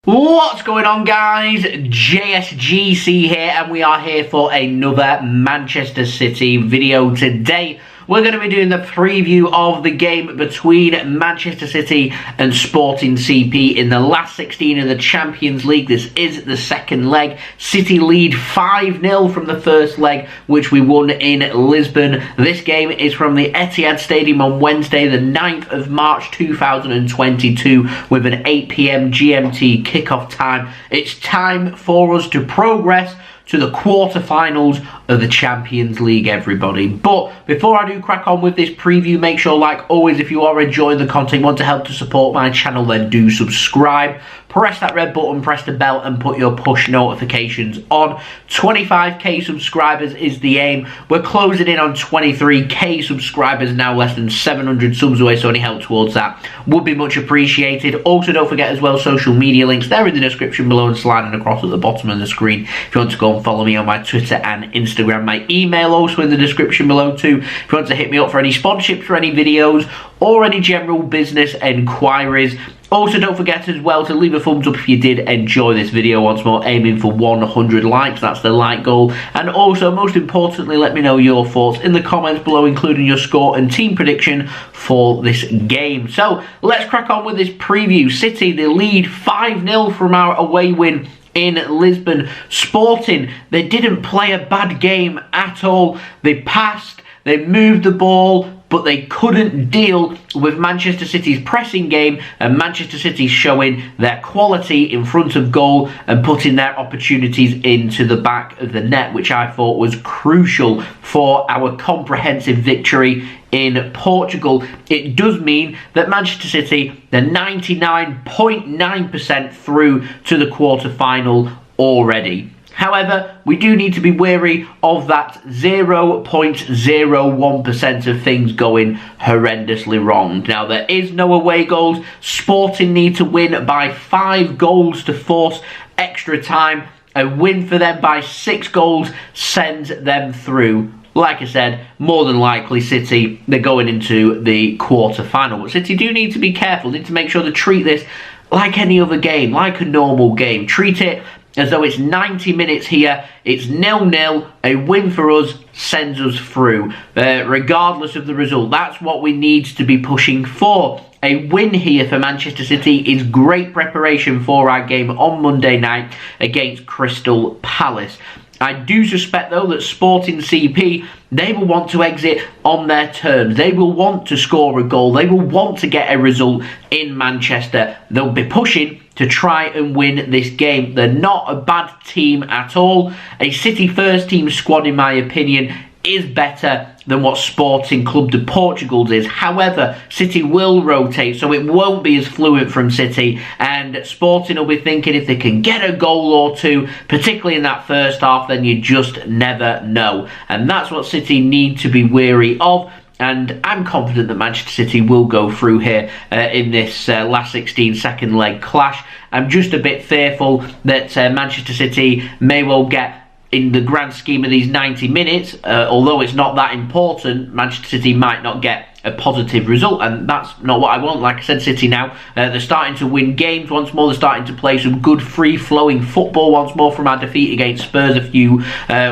What's going on, guys? JSGC here, and we are here for another Manchester City video. Today we're going to be doing the preview of the game between Manchester City and Sporting CP in the last 16 of the Champions League. This is the second leg. City lead 5-0 from the first leg, which we won in Lisbon. This game is from the Etihad Stadium on Wednesday, the 9th of March 2022, with an 8 PM GMT kickoff time. It's time for us to progress to the quarterfinals of the Champions League, everybody. But before I do crack on with this preview, make sure, like always, if you are enjoying the content, want to help to support my channel, then do subscribe. Press that red button, press the bell, and put your push notifications on. 25k subscribers is the aim. We're closing in on 23k subscribers now, less than 700 subs away, so any help towards that would be much appreciated. Also, don't forget as well, social media links, they're in the description below and sliding across at the bottom of the screen if you want to go and follow me on my Twitter and Instagram. My email also in the description below too if you want to hit me up for any sponsorships for any videos or any general business enquiries. Also, don't forget as well to leave a thumbs up if you did enjoy this video. Once more, aiming for 100 likes. That's the like goal. And also, most importantly, let me know your thoughts in the comments below, including your score and team prediction for this game. So, let's crack on with this preview. City, they lead 5-0 from our away win in Lisbon. Sporting, they didn't play a bad game at all. They passed, they moved the ball, but they couldn't deal with Manchester City's pressing game, and Manchester City showing their quality in front of goal and putting their opportunities into the back of the net, which I thought was crucial for our comprehensive victory in Portugal. It does mean that Manchester City, they're 99.9% through to the quarter-final already. However, we do need to be wary of that 0.01% of things going horrendously wrong. Now, there is no away goals. Sporting need to win by 5 goals to force extra time. A win for them by 6 goals sends them through. Like I said, more than likely City, they're going into the quarter-final. But City do need to be careful. Need to make sure to treat this like any other game, like a normal game. Treat it as though it's 90 minutes here, it's 0-0, a win for us sends us through, regardless of the result. That's what we need to be pushing for. A win here for Manchester City is great preparation for our game on Monday night against Crystal Palace. I do suspect, though, that Sporting CP, they will want to exit on their terms. They will want to score a goal. They will want to get a result in Manchester. They'll be pushing to try and win this game. They're not a bad team at all. A City first team squad, in my opinion, is better than what Sporting Clube de Portugal's is. However, City will rotate, so it won't be as fluent from City, and Sporting will be thinking if they can get a goal or two, particularly in that first half, then you just never know. And that's what City need to be wary of. And I'm confident that Manchester City will go through here in this last 16 second leg clash. I'm just a bit fearful that Manchester City may well get, in the grand scheme of these 90 minutes, although it's not that important, Manchester City might not get a positive result, and that's not what I want. Like I said, City now, they're starting to win games once more. They're starting to play some good free-flowing football once more from our defeat against Spurs a few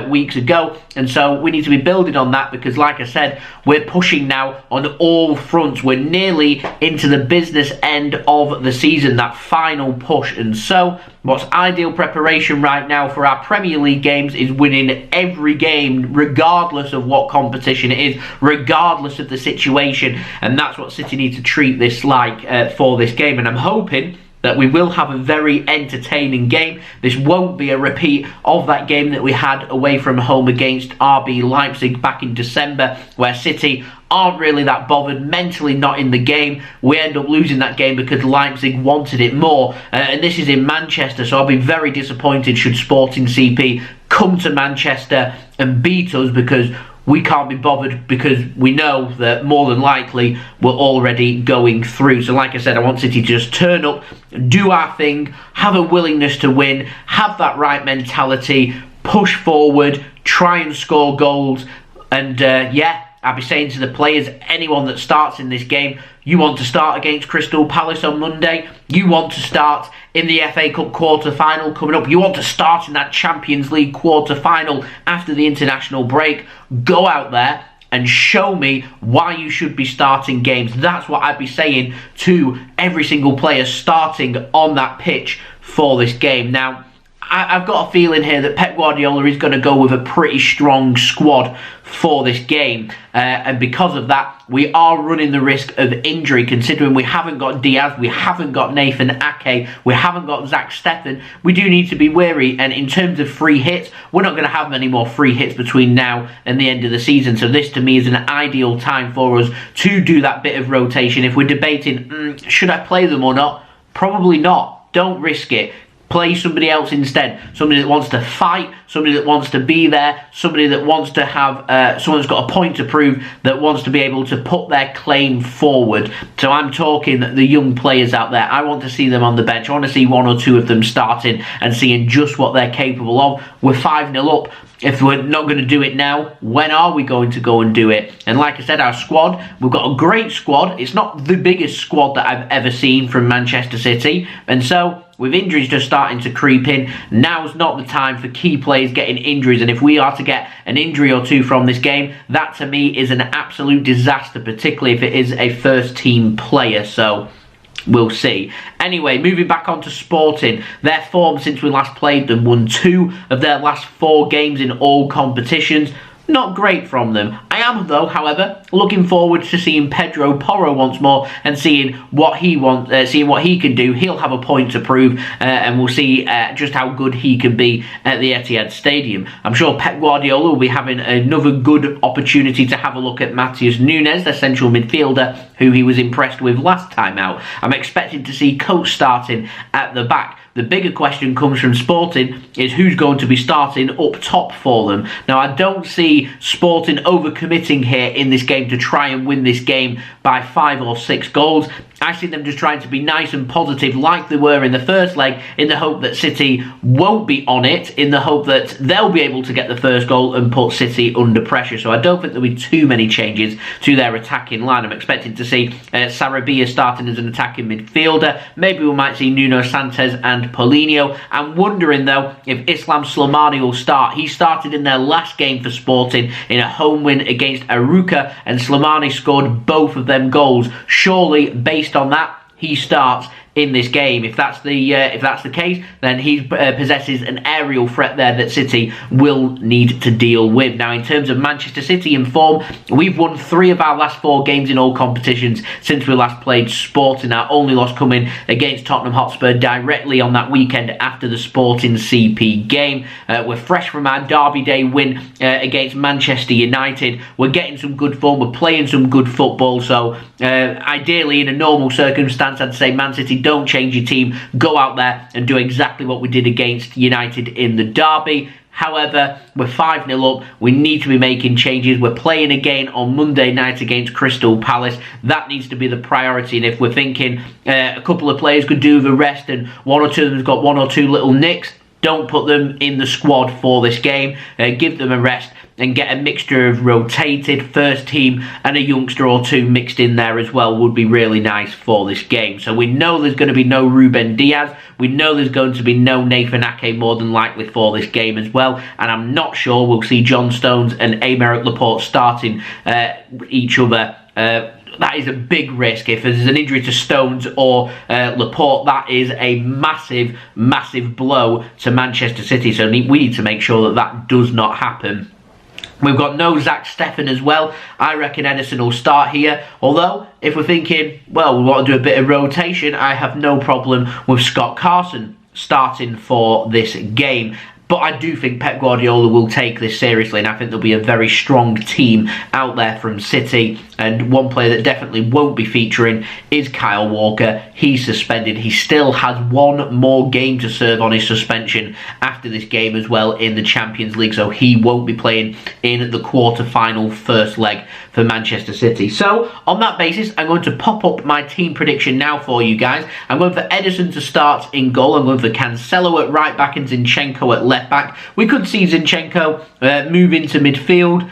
weeks ago, and so we need to be building on that because, like I said, we're pushing now on all fronts. We're nearly into the business end of the season, that final push, and so what's ideal preparation right now for our Premier League games is winning every game, regardless of what competition it is, regardless of the situation. And that's what City need to treat this like for this game. And I'm hoping that we will have a very entertaining game. This won't be a repeat of that game that we had away from home against RB Leipzig back in December, where City aren't really that bothered, mentally not in the game. We end up losing that game because Leipzig wanted it more. And this is in Manchester, so I'll be very disappointed should Sporting CP come to Manchester and beat us, because we can't be bothered, because we know that more than likely we're already going through. So like I said, I want City to just turn up, do our thing, have a willingness to win, have that right mentality, push forward, try and score goals, and yeah, I'll be saying to the players, anyone that starts in this game, You want to start against Crystal Palace on Monday. You want to start in the FA Cup quarter-final coming up. You want to start in that Champions League quarter-final after the international break. Go out there and show me why you should be starting games. That's what I'd be saying to every single player starting on that pitch for this game. Now, I've got a feeling here that Pep Guardiola is going to go with a pretty strong squad for this game. And because of that, we are running the risk of injury, considering we haven't got Diaz, we haven't got Nathan Ake, we haven't got Zack Steffen. We do need to be wary. And in terms of free hits, we're not going to have many more free hits between now and the end of the season. So this, to me, is an ideal time for us to do that bit of rotation. If we're debating, should I play them or not? Probably not. Don't risk it. Play somebody else instead. Somebody that wants to fight, somebody that wants to be there, somebody that wants to have, someone's got a point to prove, that wants to be able to put their claim forward. So I'm talking the young players out there. I want to see them on the bench. I want to see one or two of them starting and seeing just what they're capable of. We're 5-0 up. If we're not going to do it now, when are we going to go and do it? And like I said, our squad, we've got a great squad. It's not the biggest squad that I've ever seen from Manchester City. And so, with injuries just starting to creep in, now's not the time for key players getting injuries. And if we are to get an injury or two from this game, that to me is an absolute disaster, particularly if it is a first team player. So we'll see. Anyway, moving back on to Sporting. Their form since we last played them, won 2 of their last 4 games in all competitions. Not great from them. I am, though, however, looking forward to seeing Pedro Porro once more and seeing what he can do. He'll have a point to prove, and we'll see just how good he can be at the Etihad Stadium. I'm sure Pep Guardiola will be having another good opportunity to have a look at Matheus Nunes, their central midfielder, who he was impressed with last time out. I'm expecting to see Coetes starting at the back. The bigger question comes from Sporting is who's going to be starting up top for them. Now, I don't see Sporting overcommitting here in this game to try and win this game by 5 or 6 goals. I see them just trying to be nice and positive like they were in the first leg, in the hope that City won't be on it, in the hope that they'll be able to get the first goal and put City under pressure. So I don't think there'll be too many changes to their attacking line. I'm expecting to see Sarabia starting as an attacking midfielder. Maybe we might see Nuno Santos and Paulinho. I'm wondering, though, if Islam Slimani will start. He started in their last game for Sporting in a home win against Arouca, and Slimani scored both of them goals. Surely, based on that, he starts in this game. If that's the case, then he possesses an aerial threat there that City will need to deal with. Now, in terms of Manchester City in form, we've won 3 of our last 4 games in all competitions since we last played Sporting. Our only loss coming against Tottenham Hotspur directly on that weekend after the Sporting CP game. We're fresh from our Derby Day win against Manchester United. We're getting some good form. We're playing some good football. So ideally, in a normal circumstance, I'd say Man City, don't change your team. Go out there and do exactly what we did against United in the derby. However, we're 5-0 up. We need to be making changes. We're playing again on Monday night against Crystal Palace. That needs to be the priority. And if we're thinking a couple of players could do the rest and one or two of them's got 1 or 2 little nicks, don't put them in the squad for this game. Give them a rest and get a mixture of rotated first team and a youngster or 2 mixed in there as well would be really nice for this game. So we know there's going to be no Ruben Dias. We know there's going to be no Nathan Ake more than likely for this game as well. And I'm not sure we'll see John Stones and Aymeric Laporte starting each other. That is a big risk. If there's an injury to Stones or Laporte, that is a massive, massive blow to Manchester City. So we need to make sure that that does not happen. We've got no Zack Steffen as well. I reckon Ederson will start here. Although, if we're thinking, well, we want to do a bit of rotation, I have no problem with Scott Carson starting for this game. But I do think Pep Guardiola will take this seriously, and I think there'll be a very strong team out there from City. And one player that definitely won't be featuring is Kyle Walker. He's suspended. He still has 1 more game to serve on his suspension after this game as well in the Champions League. So he won't be playing in the quarter-final first leg for Manchester City. So on that basis, I'm going to pop up my team prediction now for you guys. I'm going for Ederson to start in goal. I'm going for Cancelo at right back and Zinchenko at left back. We could see Zinchenko move into midfield.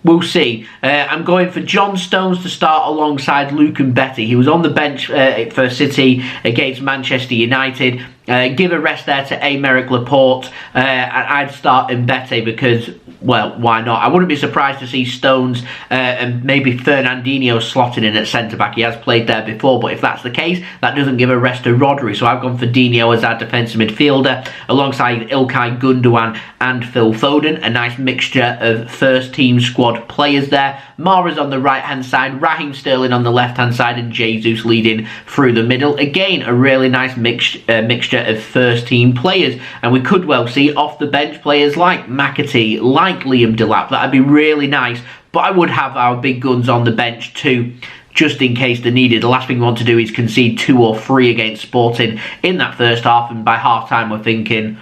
We'll see. I'm going for John Stones to start alongside Luke Mbete. He was on the bench for City against Manchester United. Give a rest there to Aymeric Laporte. I'd start Mbete because, well, why not? I wouldn't be surprised to see Stones and maybe Fernandinho slotting in at centre-back. He has played there before, but if that's the case, that doesn't give a rest to Rodri. So I've gone for Dino as our defensive midfielder, alongside Ilkay Gundogan and Phil Foden. A nice mixture of first-team squad players there. Mahrez on the right-hand side, Raheem Sterling on the left-hand side, and Jesus leading through the middle. Again, a really nice mixture of first-team players. And we could well see off-the-bench players like McAtee, like Liam Delap. That'd be really nice. But I would have our big guns on the bench too, just in case they're needed. The last thing we want to do is concede 2 or 3 against Sporting in that first half, and by half-time we're thinking,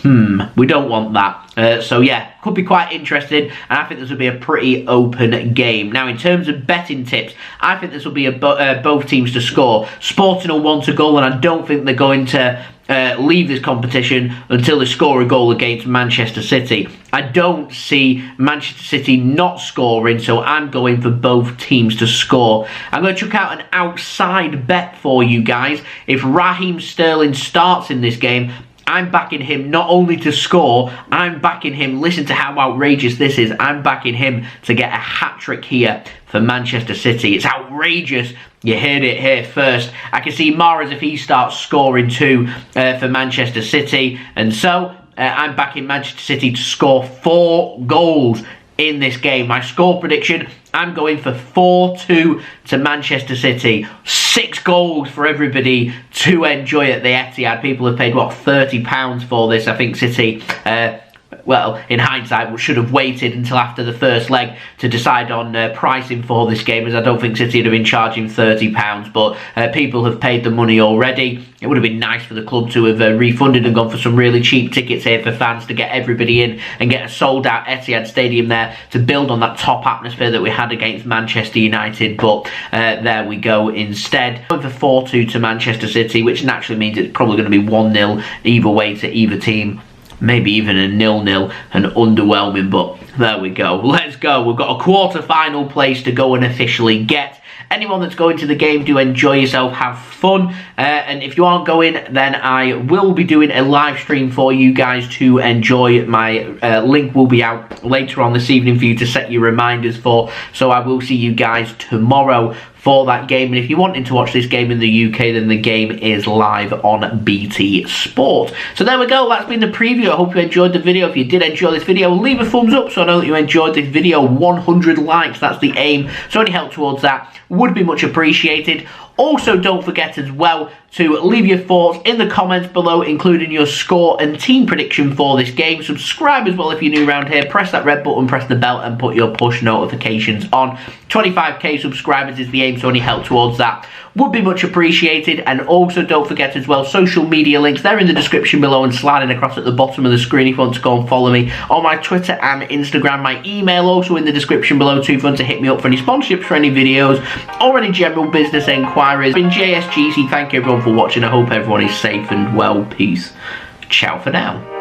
we don't want that. So yeah, could be quite interesting, and I think this will be a pretty open game. Now, in terms of betting tips, I think this will be both teams to score. Sporting will want a goal, and I don't think they're going to leave this competition until they score a goal against Manchester City. I don't see Manchester City not scoring, so I'm going for both teams to score. I'm going to chuck out an outside bet for you guys. If Raheem Sterling starts in this game, I'm backing him not only to score, I'm backing him, listen to how outrageous this is, I'm backing him to get a hat-trick here for Manchester City. It's outrageous. You heard it here first. I can see Mahrez if he starts scoring too for Manchester City. And so, I'm backing Manchester City to score 4 goals in this game. My score prediction, I'm going for 4-2 to Manchester City. 6 goals for everybody to enjoy at the Etihad. People have paid, what, £30 for this. I think City, well, in hindsight, should have waited until after the first leg to decide on pricing for this game, as I don't think City would have been charging £30, but people have paid the money already. It would have been nice for the club to have refunded and gone for some really cheap tickets here for fans to get everybody in and get a sold-out Etihad Stadium there to build on that top atmosphere that we had against Manchester United, but there we go instead. Going for 4-2 to Manchester City, which naturally means it's probably going to be 1-0 either way to either team. Maybe even a 0-0 and underwhelming, but there we go. Let's go. We've got a quarter-final place to go and officially get. Anyone that's going to the game, do enjoy yourself, have fun. And if you aren't going, then I will be doing a live stream for you guys to enjoy. My link will be out later on this evening for you to set your reminders for. So I will see you guys tomorrow for that game. And if you're wanting to watch this game in the UK, then the game is live on BT Sport. So there we go. That's been the preview. I hope you enjoyed the video. If you did enjoy this video, leave a thumbs up so I know that you enjoyed this video. 100 likes, that's the aim. So any help towards that would be much appreciated. Also, don't forget as well to leave your thoughts in the comments below, including your score and team prediction for this game. Subscribe as well if you're new around here. Press that red button, press the bell, and put your push notifications on. 25k subscribers is the aim, so any help towards that would be much appreciated. And also, don't forget as well, social media links, they're in the description below and sliding across at the bottom of the screen if you want to go and follow me on my Twitter and Instagram. My email also in the description below too, if you want to hit me up for any sponsorships for any videos or any general business enquiries. Been JSGC, thank you everyone for watching. I hope everyone is safe and well. Peace. Ciao for now.